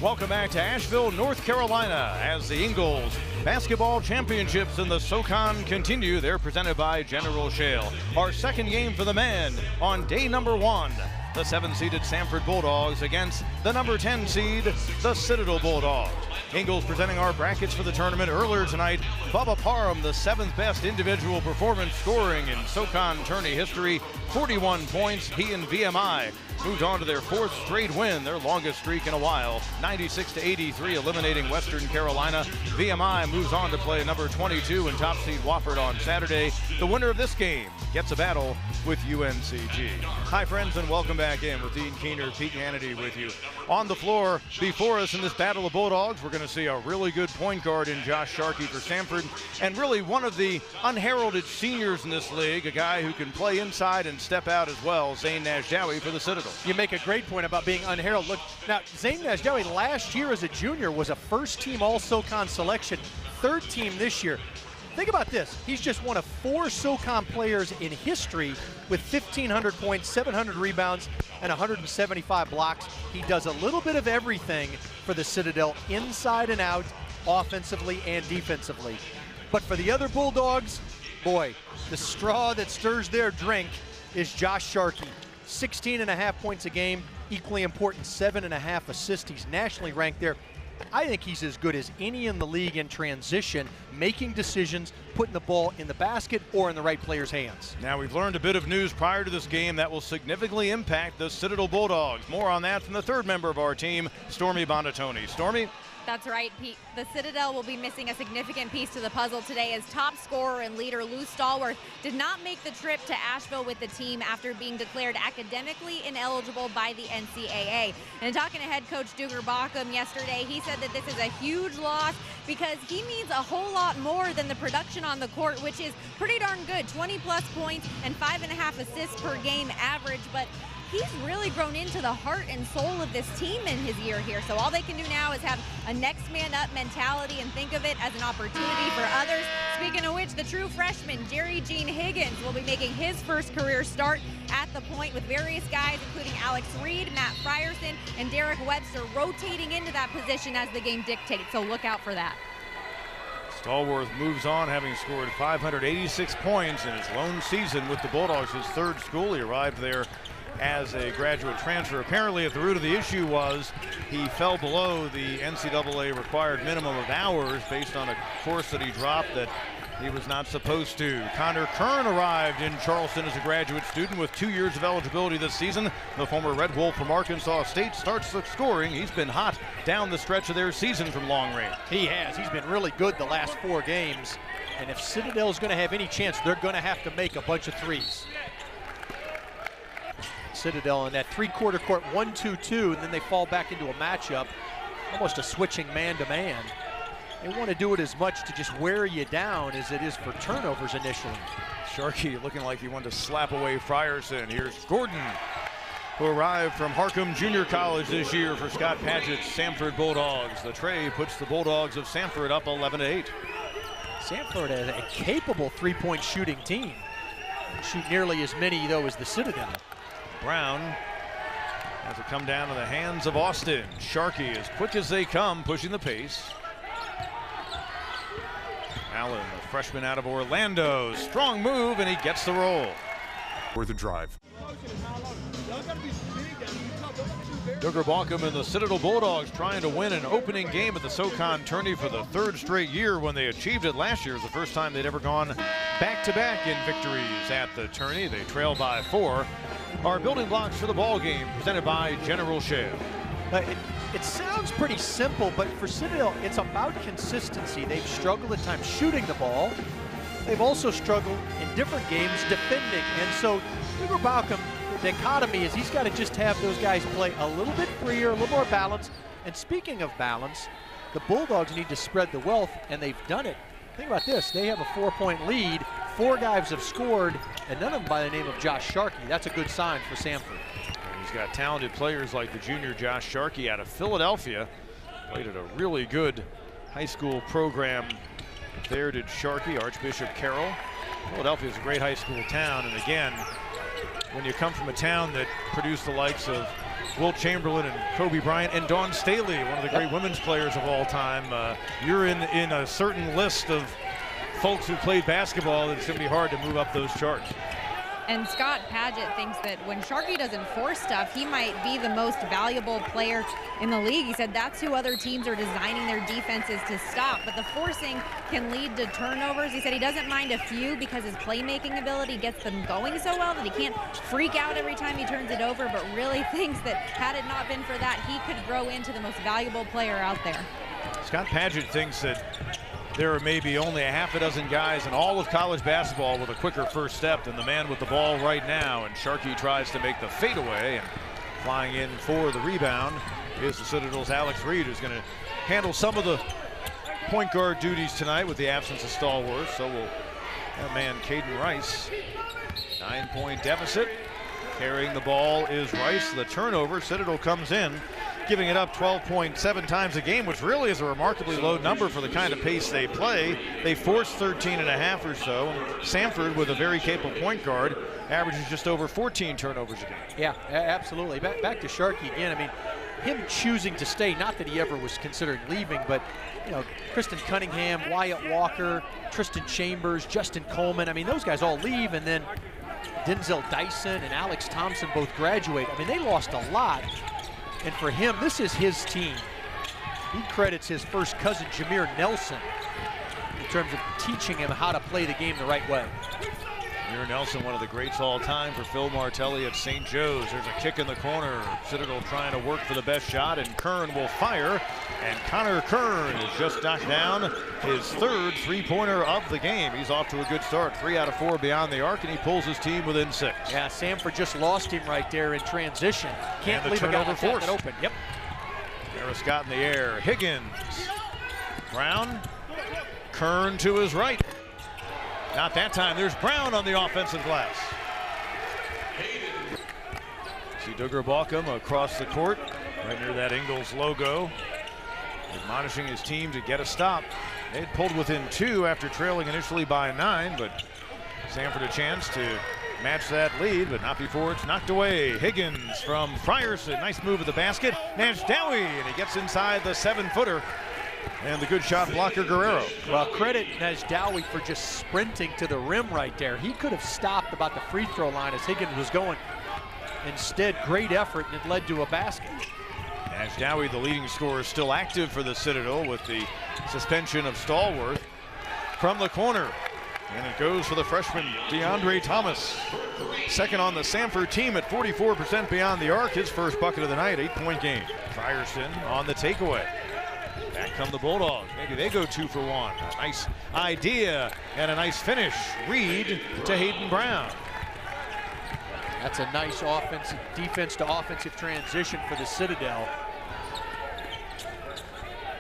Welcome back to Asheville, North Carolina, as the Ingles basketball championships in the SoCon continue. They're presented by General Shale. Our second game for the men on day number 1. The 7-seeded Samford Bulldogs against the number 10 seed, the Citadel Bulldogs. Ingles presenting our brackets for the tournament. Earlier tonight, Bubba Parham, the 7th best individual performance scoring in SoCon Tourney history, 41 points. He and VMI moved on to their 4th straight win, their longest streak in a while, 96-83, eliminating Western Carolina. VMI moves on to play number 22 and top seed Wofford on Saturday. The winner of this game gets a battle with UNCG. Hi friends, and welcome back in with Dean Keener, Pete Hannity with you. On the floor before us in this battle of Bulldogs, we're going to see a really good point guard in Josh Sharkey for Samford, and really one of the unheralded seniors in this league, a guy who can play inside and step out as well, Zane Najdawi for the Citadel. You make a great point about being unheralded. Look, now Zane Najdawi last year as a junior was a first-team All-SoCon selection, third team this year. Think about this. He's just one of 4 SoCon players in history with 1,500 points, 700 rebounds, and 175 blocks. He does a little bit of everything for the Citadel, inside and out, offensively and defensively. But for the other Bulldogs, boy, the straw that stirs their drink is Josh Sharkey. 16.5 points a game, equally important, 7.5 assists. He's nationally ranked there. I think he's as good as any in the league in transition, making decisions, putting the ball in the basket or in the right player's hands. Now, we've learned a bit of news prior to this game that will significantly impact the Citadel Bulldogs. More on that from the third member of our team, Stormy Bonatoni. Stormy? That's right, Pete. The Citadel will be missing a significant piece to the puzzle today, as top scorer and leader Lou Stallworth did not make the trip to Asheville with the team after being declared academically ineligible by the NCAA. And talking to head coach Duggar Bockham yesterday, he said that this is a huge loss because he needs a whole lot more than the production on the court, which is pretty darn good, 20-plus points and 5.5 assists per game average. But he's really grown into the heart and soul of this team in his year here. So all they can do now is have a next man up mentality and think of it as an opportunity for others. Speaking of which, the true freshman, Jerry Gene Higgins, will be making his first career start at the point with various guys, including Alex Reed, Matt Frierson, and Derek Webster rotating into that position as the game dictates. So look out for that. Stallworth moves on, having scored 586 points in his lone season with the Bulldogs, his third school. He arrived there as a graduate transfer. Apparently at the root of the issue was he fell below the NCAA required minimum of hours based on a course that he dropped that he was not supposed to. Connor Kern arrived in Charleston as a graduate student with 2 years of eligibility this season. The former Red Wolf from Arkansas State starts the scoring. He's been hot down the stretch of their season from long range. He has. He's been really good the last 4 games. And if Citadel's going to have any chance, they're going to have to make a bunch of threes. Citadel in that 3-quarter court 1-2-2, and then they fall back into a matchup, almost a switching man-to-man. They want to do it as much to just wear you down as it is for turnovers initially. Sharkey looking like he wanted to slap away Frierson. Here's Gordon, who arrived from Harcum Junior College this year for Scott Padgett's Samford Bulldogs. The tray puts the Bulldogs of Samford up 11-8. Samford is a capable 3-point shooting team. Shoot nearly as many, though, as the Citadel. Brown has it come down to the hands of Austin. Sharkey, as quick as they come, pushing the pace. Allen, the freshman out of Orlando. Strong move, and he gets the roll. Or the drive. Duggar Bockham and the Citadel Bulldogs trying to win an opening game at the SoCon Tourney for the 3rd straight year. When they achieved it last year, it was the first time they'd ever gone back-to-back in victories at the tourney. They trail by 4. Our building blocks for the ball game presented by General Shale. It sounds pretty simple, but for Citadel, it's about consistency. They've struggled at times shooting the ball. They've also struggled in different games defending. And so Duggar Bockham, the dichotomy is he's got to just have those guys play a little bit freer, a little more balanced. And speaking of balance, the Bulldogs need to spread the wealth, and they've done it. Think about this. They have a 4-point lead. 4 guys have scored, and none of them by the name of Josh Sharkey. That's a good sign for Samford. He's got talented players like the junior Josh Sharkey out of Philadelphia. Played at a really good high school program. There did Sharkey, Archbishop Carroll. Philadelphia is a great high school town, and again, when you come from a town that produced the likes of Wilt Chamberlain and Kobe Bryant and Dawn Staley, one of the great women's players of all time. You're in a certain list of folks who played basketball. It's going to be hard to move up those charts. And Scott Padgett thinks that when Sharkey doesn't force stuff, he might be the most valuable player in the league. He said that's who other teams are designing their defenses to stop, but the forcing can lead to turnovers. He said he doesn't mind a few because his playmaking ability gets them going so well that he can't freak out every time he turns it over, but really thinks that had it not been for that, he could grow into the most valuable player out there. Scott Padgett thinks that there are maybe only a half a dozen guys in all of college basketball with a quicker first step than the man with the ball right now, and Sharkey tries to make the fadeaway, and flying in for the rebound is the Citadel's Alex Reed, who's going to handle some of the point guard duties tonight with the absence of Stallworth. So will that man Caden Rice. 9-point deficit. Carrying the ball is Rice. The turnover, Citadel comes in, giving it up 12.7 times a game, which really is a remarkably low number for the kind of pace they play. They force 13.5 or so. Samford, with a very capable point guard, averages just over 14 turnovers a game. Yeah, absolutely. Back to Sharkey again. I mean, him choosing to stay, not that he ever was considering leaving, but you know, Kristen Cunningham, Wyatt Walker, Tristan Chambers, Justin Coleman, I mean, those guys all leave, and then Denzel Dyson and Alex Thompson both graduate. I mean, they lost a lot. And for him, this is his team. He credits his first cousin, Jameer Nelson, in terms of teaching him how to play the game the right way. Jameer Nelson, one of the greats all time for Phil Martelli at St. Joe's. There's a kick in the corner. Citadel trying to work for the best shot, and Kern will fire. And Connor Kern is just knocked down his third three-pointer of the game. He's off to a good start. 3 out of 4 beyond the arc, and he pulls his team within 6. Yeah, Samford just lost him right there in transition. Can't leave a guy like that open. Yep. Harris got in the air. Higgins. Brown. Kern to his right. Not that time. There's Brown on the offensive glass. See Duggar Balcom across the court, right near that Ingles logo, admonishing his team to get a stop. They had pulled within 2 after trailing initially by 9, but Samford a chance to match that lead, but not before it's knocked away. Higgins from Frierson. Nice move at the basket. Nash Dowie, and he gets inside the 7-footer. And the good shot blocker, Guerrero. Well, credit Nash Dowie for just sprinting to the rim right there. He could have stopped about the free throw line as Higgins was going. Instead, great effort, and it led to a basket. Nash Dowie, the leading scorer, is still active for the Citadel with the suspension of Stallworth. From the corner, and it goes for the freshman DeAndre Thomas. Second on the Samford team at 44% beyond the arc. His first bucket of the night, 8-point game. Frierson on the takeaway. Back come the Bulldogs. Maybe they go 2 for 1. A nice idea and a nice finish. Reed to Hayden Brown. That's a nice offensive defense to offensive transition for the Citadel.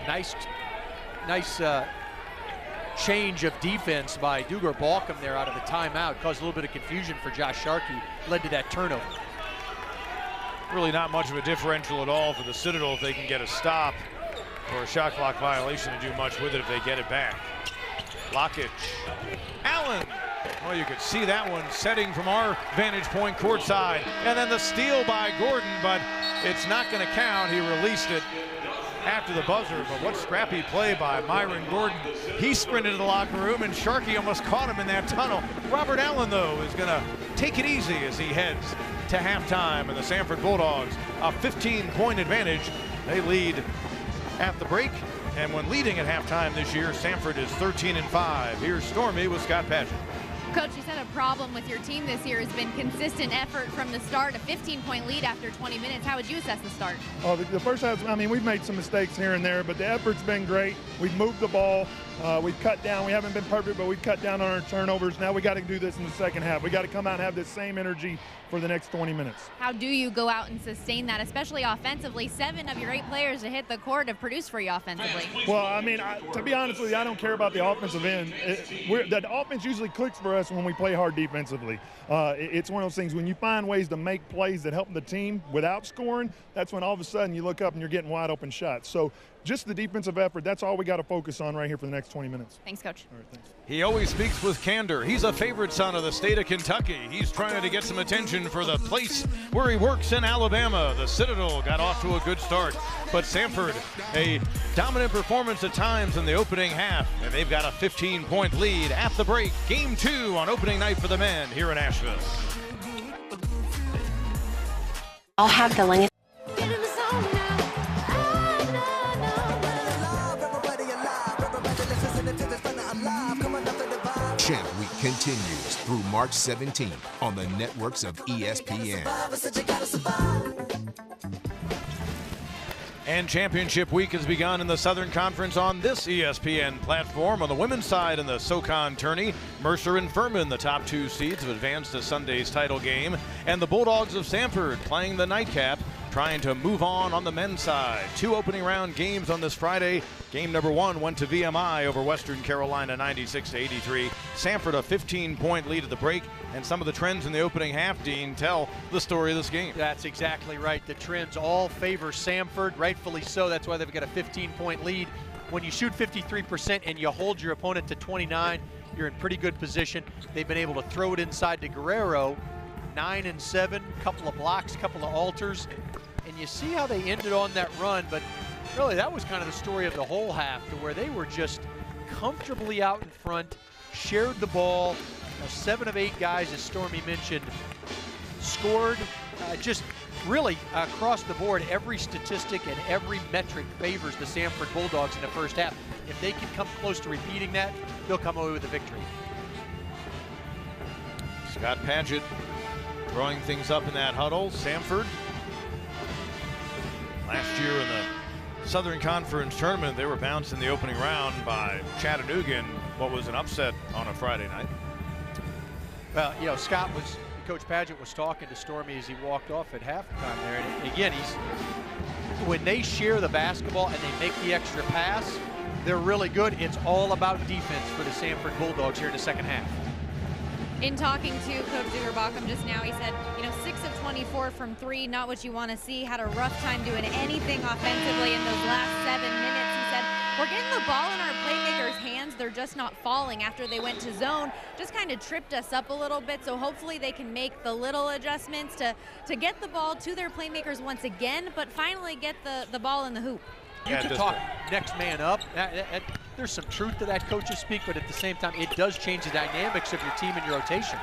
Nice change of defense by Duggar Balcom there out of the timeout. Caused a little bit of confusion for Josh Sharkey. Led to that turnover. Really not much of a differential at all for the Citadel if they can get a stop or a shot clock violation to do much with it if they get it back. Lockett. Allen. Well, you could see that one setting from our vantage point courtside. And then the steal by Gordon, but it's not going to count. He released it after the buzzer, but what scrappy play by Myron Gordon. He sprinted to the locker room, and Sharkey almost caught him in that tunnel. Robert Allen, though, is going to take it easy as he heads to halftime, and the Samford Bulldogs a 15-point advantage. They lead at the break, and when leading at halftime this year, Samford is 13-5. Here's Stormy with Scott Padgett. Coach, you said a problem with your team this year has been consistent effort from the start, a 15-point lead after 20 minutes. How would you assess the start? Oh, the first half, I mean, we've made some mistakes here and there, but the effort's been great. We've moved the ball. We've cut down. We haven't been perfect, but we've cut down on our turnovers. Now we got to do this in the second half. We got to come out and have this same energy for the next 20 minutes. How do you go out and sustain that, especially offensively? 7 of your 8 players to hit the court have produced for you offensively. Well, I mean, to be honest with you, I don't care about the offensive end. The offense usually clicks for us when we play hard defensively. It's one of those things when you find ways to make plays that help the team without scoring, that's when all of a sudden you look up and you're getting wide open shots. So just the defensive effort. That's all we got to focus on right here for the next 20 minutes. Thanks, Coach. All right, thanks. He always speaks with candor. He's a favorite son of the state of Kentucky. He's trying to get some attention for the place where he works in Alabama. The Citadel got off to a good start, but Samford, a dominant performance at times in the opening half, and they've got a 15-point lead at the break. Game 2 on opening night for the men here in Asheville. I'll have the link. Champ Week continues through March 17th on the networks of ESPN. And championship week has begun in the Southern Conference on this ESPN platform. On the women's side in the SoCon Tourney, Mercer and Furman, the top 2 seeds, have advanced to Sunday's title game. And the Bulldogs of Samford playing the nightcap, trying to move on the men's side. 2 opening round games on this Friday. Game number 1 went to VMI over Western Carolina 96-83. Samford a 15-point lead at the break, and some of the trends in the opening half, Dean, tell the story of this game. That's exactly right. The trends all favor Samford, rightfully so. That's why they've got a 15-point lead. When you shoot 53% and you hold your opponent to 29, you're in pretty good position. They've been able to throw it inside to Guerrero, 9 and 7, couple of blocks, couple of alters, and you see how they ended on that run. But really, that was kind of the story of the whole half, to where they were just comfortably out in front, shared the ball. 7 of 8 guys, as Stormy mentioned, scored. Just really across the board, every statistic and every metric favors the Samford Bulldogs in the first half. If they can come close to repeating that, they'll come away with a victory. Scott Padgett throwing things up in that huddle. Samford, last year in the Southern Conference tournament, they were bounced in the opening round by Chattanooga in what was an upset on a Friday night. Well, you know, Coach Padgett was talking to Stormy as he walked off at halftime there. And again, when they share the basketball and they make the extra pass, they're really good. It's all about defense for the Samford Bulldogs here in the second half. In talking to Coach Zugerbacham just now, he said, 6 of 24 from 3, not what you want to see. Had a rough time doing anything offensively in those last 7 minutes. He said, we're getting the ball in our playmakers' hands. They're just not falling after they went to zone. Just kind of tripped us up a little bit. So hopefully they can make the little adjustments to get the ball to their playmakers once again, but finally get the ball in the hoop. You can talk next man up. There's some truth to that, coaches speak, but at the same time, it does change the dynamics of your team and your rotation.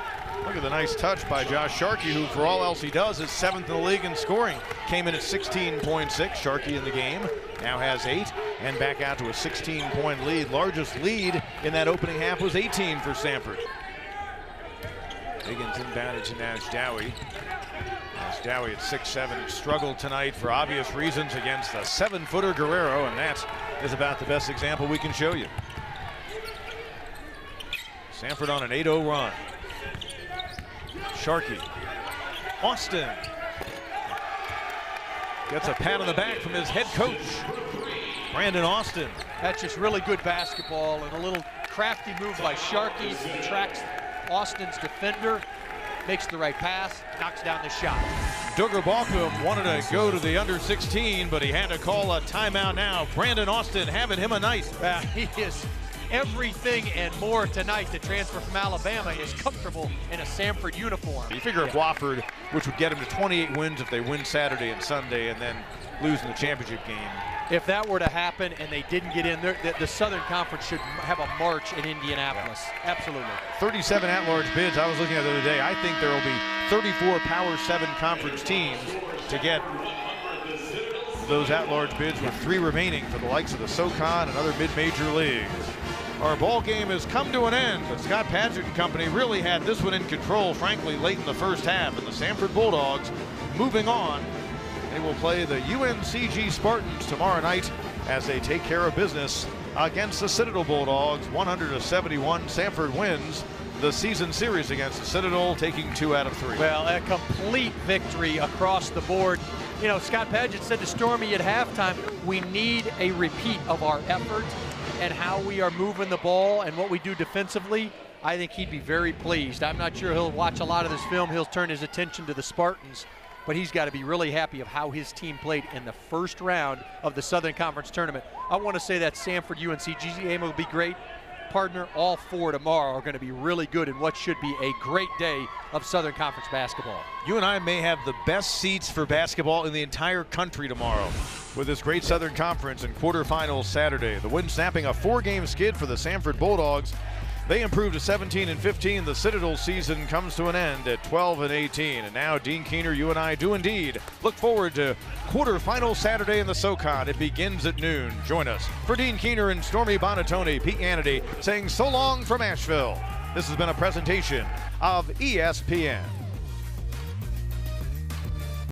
Look at the nice touch by Josh Sharkey, who for all else he does is 7th in the league in scoring. Came in at 16.6, Sharkey in the game, now has 8, and back out to a 16-point lead. Largest lead in that opening half was 18 for Samford. Higgins inbounded to Nash Dowie. Nash Dowie at 6'7", struggled tonight for obvious reasons against a 7-footer Guerrero, and that is about the best example we can show you. Samford on an 8-0 run. Sharkey. Austin gets a pat on the back from his head coach, Brandon Austin. That's just really good basketball and a little crafty move by Sharkey. Tracks Austin's defender, makes the right pass, knocks down the shot. Duggar Balcom wanted to go to the under 16, but he had to call a timeout now. Brandon Austin having him a night. He is everything and more tonight. The transfer from Alabama is comfortable in a Samford uniform. You figure if Wofford, which would get him to 28 wins if they win Saturday and Sunday and then lose in the championship game. If that were to happen and they didn't get in there, the Southern Conference should have a march in Indianapolis. Yeah. Absolutely. 37 at-large bids. I was looking at the other day. I think there will be 34 Power 7 conference teams to get those at-large bids with 3 remaining for the likes of the SoCon and other mid-major leagues. Our ball game has come to an end, but Scott Padgett and company really had this one in control, frankly, late in the first half. And the Samford Bulldogs moving on. They will play the UNCG Spartans tomorrow night as they take care of business against the Citadel Bulldogs. 100-71. Samford wins the season series against the Citadel, taking 2 out of 3. Well, a complete victory across the board. You know, Scott Padgett said to Stormy at halftime, we need a repeat of our effort and how we are moving the ball and what we do defensively. I think he'd be very pleased. I'm not sure he'll watch a lot of this film. He'll turn his attention to the Spartans. but he's got to be really happy of how his team played in the first round of the Southern Conference Tournament. I want to say that Samford UNC game will be great. Partner, all 4 tomorrow are going to be really good in what should be a great day of Southern Conference basketball. You and I may have the best seats for basketball in the entire country tomorrow with this great Southern Conference and quarterfinals Saturday. The Wind snapping a 4-game skid for the Samford Bulldogs. They improved to 17-15. The Citadel season comes to an end at 12-18. And now Dean Keener, you and I do indeed look forward to quarterfinal Saturday in the SoCon. It begins at noon. Join us. For Dean Keener and Stormy Bonatoni, Pete Hannity saying so long from Asheville. This has been a presentation of ESPN.